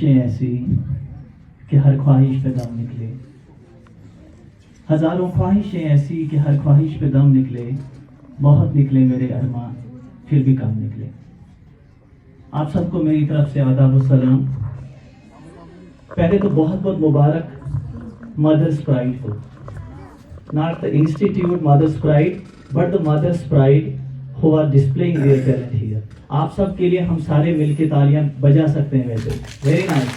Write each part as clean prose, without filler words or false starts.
ایسی کہ ہر خواہش پہ دم نکلے، ہزاروں خواہشیں ایسی کہ ہر خواہش پہ دم نکلے، بہت نکلے میرے ارمان پھر بھی کم نکلے۔ آپ سب کو میری طرف سے آداب و سلام۔ پہلے تو بہت بہت مبارک مدرس پرائڈ کو، not the institute mother's pride but the mother's pride who are displaying their talent here۔ آپ سب کے لیے ہم سارے مل کے تالیاں بجا سکتے ہیں ویسے۔ Very nice.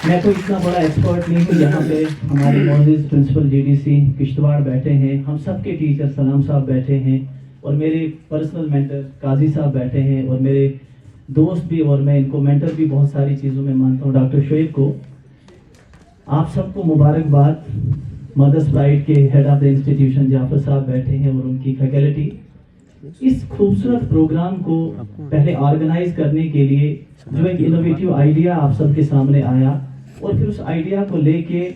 میں کوئی اتنا بڑا ایکسپرٹ نہیں ہوں، یہاں پہ ہمارے معزز principal ji D C Kishtwar بیٹھے ہیں، ہم سب کے ٹیچر سلام صاحب بیٹھے ہیں، اور میرے پرسنل مینٹر قاضی صاحب بیٹھے ہیں، اور میرے دوست بھی، اور میں ان کو مینٹر بھی بہت ساری چیزوں میں مانتا ہوں، ڈاکٹر شعیب کو۔ آپ سب کو مبارکباد۔ مدرس پرائڈ کے ہیڈ آف دا انسٹیٹیوشن جعفر صاحب بیٹھے ہیں اور ان کی فیکلٹی۔ اس خوبصورت پروگرام کو پہلے آرگنائز کرنے کے لیے جو ایک انوویٹیو آئیڈیا آپ سب کے سامنے آیا، اور پھر اس آئیڈیا کو لے کے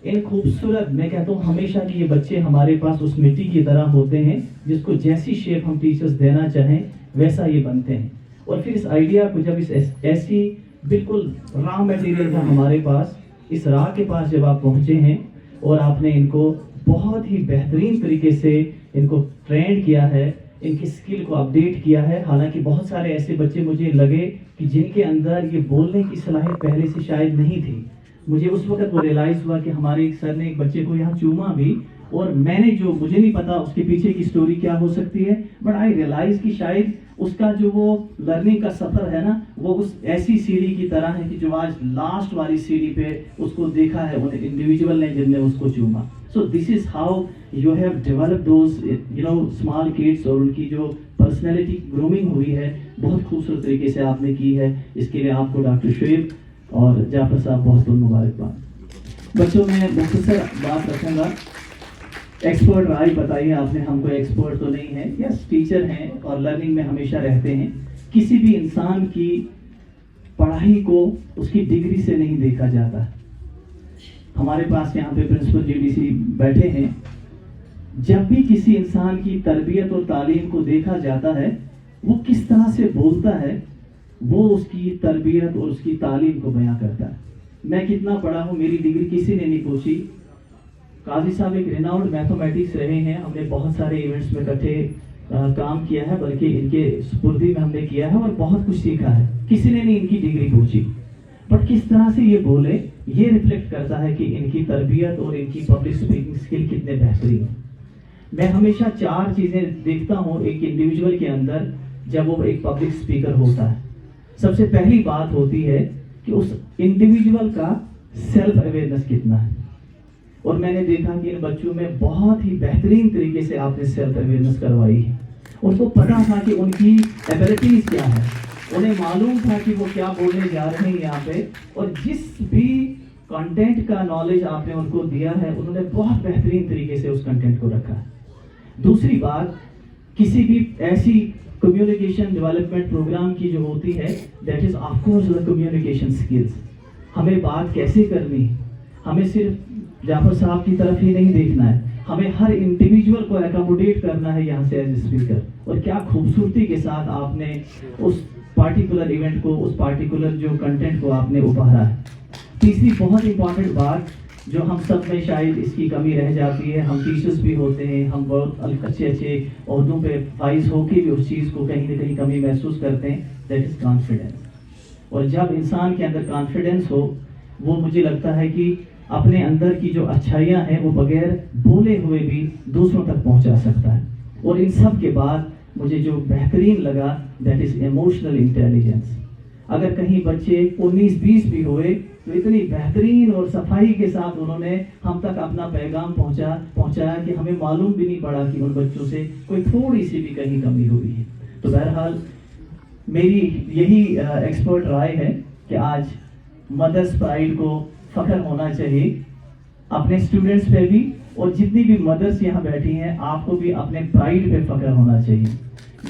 ان خوبصورت، میں کہتا ہوں ہمیشہ کہ یہ بچے ہمارے پاس اس مٹی کی طرح ہوتے ہیں جس کو جیسی شیپ ہم ٹیچرز دینا چاہیں ویسا یہ بنتے ہیں، اور پھر اس آئیڈیا کو جب اس ایسی بالکل را میٹیریل کا ہمارے پاس، اس راہ کے پاس جب آپ پہنچے ہیں اور آپ نے ان کو بہت ہی بہترین طریقے سے ان کو ٹرینڈ کیا ہے، ان کی سکل کو اپڈیٹ کیا ہے۔ حالانکہ بہت سارے ایسے بچے مجھے لگے کہ جن کے اندر یہ بولنے کی صلاحیت پہلے سے شاید نہیں تھی۔ مجھے اس وقت وہ ریلائز ہوا کہ ہمارے ایک سر نے ایک بچے کو یہاں چوما بھی، اور میں نے جو، مجھے نہیں پتا اس کے پیچھے کی سٹوری کیا ہو سکتی ہے، بٹ آئی ریلائز کہ شاید اس کا جو وہ لرننگ کا سفر ہے نا، وہ اس ایسی سیڑھی کی طرح ہے کہ جو آج لاسٹ والی سیڑھی پہ اس کو دیکھا ہے ان انڈیویجول نے جن نے اس کو چوما۔ So this is how you have developed those small kids، اور ان کی جو پرسنالٹی گرومنگ ہوئی ہے بہت خوبصورت طریقے سے آپ نے کی ہے۔ اس کے لیے آپ کو ڈاکٹر شعیب اور جعفر صاحب بہت بہت مبارکباد۔ بچوں میں مختصر بات رکھوں گا، ایکسپرٹ رائے بتائیے آپ نے، ہم کوئی ایکسپرٹ تو نہیں ہے، یس ٹیچر ہیں اور لرننگ میں ہمیشہ رہتے ہیں۔ کسی بھی انسان کی پڑھائی کو اس کی ڈگری سے نہیں دیکھا جاتا۔ ہمارے پاس یہاں پہ پرنسپل جی ڈی سی بیٹھے ہیں، جب بھی کسی انسان کی تربیت اور تعلیم کو دیکھا جاتا ہے، وہ کس طرح سے بولتا ہے، وہ اس کی تربیت اور اس کی تعلیم کو بیان کرتا ہے۔ میں کتنا پڑھا ہوں، میری ڈگری کسی نے نہیں پوچھی۔ قاضی صاحب ایک ریناؤنڈ میتھمیٹکس رہے ہیں، ہم نے بہت سارے ایونٹس میں اکٹھے کام کیا ہے، بلکہ ان کے سپردی میں ہم نے کیا ہے اور بہت کچھ سیکھا ہے، کسی نے نہیں ان کی ڈگری پوچھی، بٹ کس طرح سے یہ بولے یہ ریفلیکٹ کرتا ہے کہ ان کی تربیت اور ان کی پبلک اسپیکنگ اسکل کتنے بہترین ہیں۔ میں ہمیشہ 4 چیزیں دیکھتا ہوں ایک انڈیویجول کے اندر جب وہ ایک پبلک اسپیکر ہوتا ہے۔ سب سے پہلی بات ہوتی ہے کہ اس انڈیویجول کا سیلف اویئرنیس کتنا ہے، اور میں نے دیکھا کہ ان بچوں میں بہت ہی بہترین طریقے سے آپ نے سیلف اویئرنیس کروائی ہے۔ ان کو پتا تھا کہ ان کی ایبلٹیز کیا ہے، انہیں معلوم تھا کہ وہ کیا بولنے جا رہے ہیں یہاں پہ، اور جس بھی کنٹینٹ کا نالج آپ نے ان کو دیا ہے انہوں نے بہت بہترین طریقے سے اس کنٹینٹ کو رکھا ہے۔ دوسری بات، کسی بھی ایسی کمیونیکیشن ڈیولپمنٹ پروگرام کی جو ہوتی ہے، that is of course the communication skills. ہمیں بات کیسے کرنی ہے، ہمیں صرف جعفر صاحب کی طرف ہی نہیں دیکھنا ہے، ہمیں ہر انڈیویجول کو اکاموڈیٹ کرنا ہے یہاں سے ایز اسپیکر۔ اور کیا خوبصورتی کے ساتھ آپ نے اس پارٹیکولر ایونٹ کو، اس پارٹیکولر جو کنٹینٹ کو آپ نے ابھارا ہے۔ تیسری بہت امپورٹنٹ بات جو ہم سب میں شاید اس کی کمی رہ جاتی ہے، ہم ٹیچرز بھی ہوتے ہیں، ہم بہت اچھے عہدوں پہ فائز ہو کے بھی اس چیز کو کہیں نہ کہیں کمی محسوس کرتے ہیں، دیٹ از کانفیڈنس۔ اور جب انسان کے اندر کانفیڈنس ہو، وہ مجھے لگتا ہے کہ اپنے اندر کی جو اچھائیاں ہیں وہ بغیر بولے ہوئے بھی دوسروں تک پہنچا سکتا ہے۔ اور ان سب کے بعد مجھے جو بہترین لگا، دیٹ از ایموشنل انٹیلیجنس۔ اگر کہیں بچے 19-20 بھی ہوئے تو اتنی بہترین اور صفائی کے ساتھ انہوں نے ہم تک اپنا پیغام پہنچایا کہ ہمیں معلوم بھی نہیں پڑا کہ ان بچوں سے کوئی تھوڑی سی بھی کہیں کمی ہوئی ہے۔ تو بہرحال میری یہی ایکسپرٹ رائے ہے کہ آج مدرس پرائڈ کو فخر ہونا چاہیے اپنے اسٹوڈنٹس پہ بھی، اور جتنی بھی مدرس یہاں بیٹھی ہیں آپ کو بھی اپنے پرائڈ پہ فخر ہونا چاہیے۔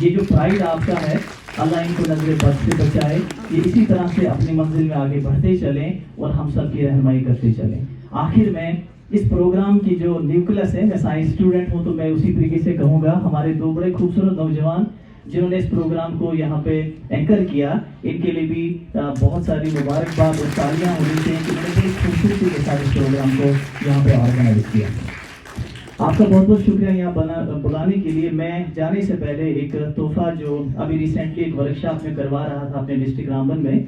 یہ جو پرائڈ آپ کا ہے، اللہ ان کو نظر بد سے بچائے، یہ اسی طرح سے اپنی منزل میں آگے بڑھتے چلیں اور ہم سب کی رہنمائی کرتے چلیں۔ آخر میں اس پروگرام کی جو نیوکلس ہے، میں سائنس اسٹوڈنٹ ہوں تو میں اسی طریقے سے کہوں گا، ہمارے 2 بڑے خوبصورت نوجوان جنہوں نے اس پروگرام کو یہاں پہ اینکر کیا، ان کے لیے بھی بہت ساری مبارکباد اور تالیاں ہونی چاہیے کہ انہوں نے بڑی خوبصورتی کے ساتھ اس پروگرام کو یہاں پہ آرگنائز کیا۔ آپ کا بہت بہت شکریہ یہاں بلانے کے لیے۔ میں جانے سے پہلے ایک تحفہ جو ابھی ریسنٹلی ایک ورکشاپ میں کروا رہا تھا اپنے ڈسٹرکٹ رامبن میں،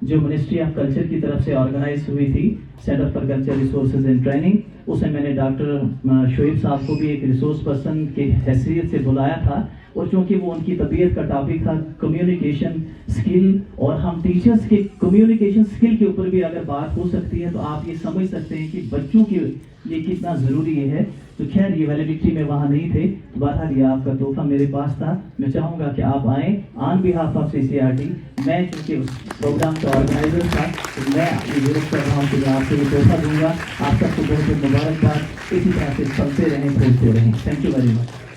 جو منسٹری آف کلچر کی طرف سے آرگنائز ہوئی تھی، centre for culture resources and training, اس میں نے ڈاکٹر شعیب صاحب کو بھی ایک ریسورس پرسن کی حیثیت سے بلایا تھا، اور چونکہ وہ ان کی طبیعت کا ٹاپک تھا کمیونیکیشن اسکل، اور ہم ٹیچرس کے کمیونیکیشن اسکل کے اوپر بھی اگر بات ہو سکتی ہے تو آپ یہ سمجھ سکتے ہیں کہ بچوں کے لیے کتنا ضروری یہ ہے۔ تو خیر یہ ویلیڈیٹی میں وہاں نہیں تھے، بہرحال یہ آپ کا تحفہ میرے پاس تھا۔ میں چاہوں گا کہ آپ آئیں آن بہاف آف CCRT۔ میں چونکہ اس پروگرام کا آرگنائزر تھا تو میں یہ ضرور کر رہا ہوں کہ میں آپ کو یہ تحفہ دوں گا۔ آپ سب کو بہت بہت مبارکباد، اسی طرح سے چلتے رہیں، پھولتے رہیں۔ Thank you very much.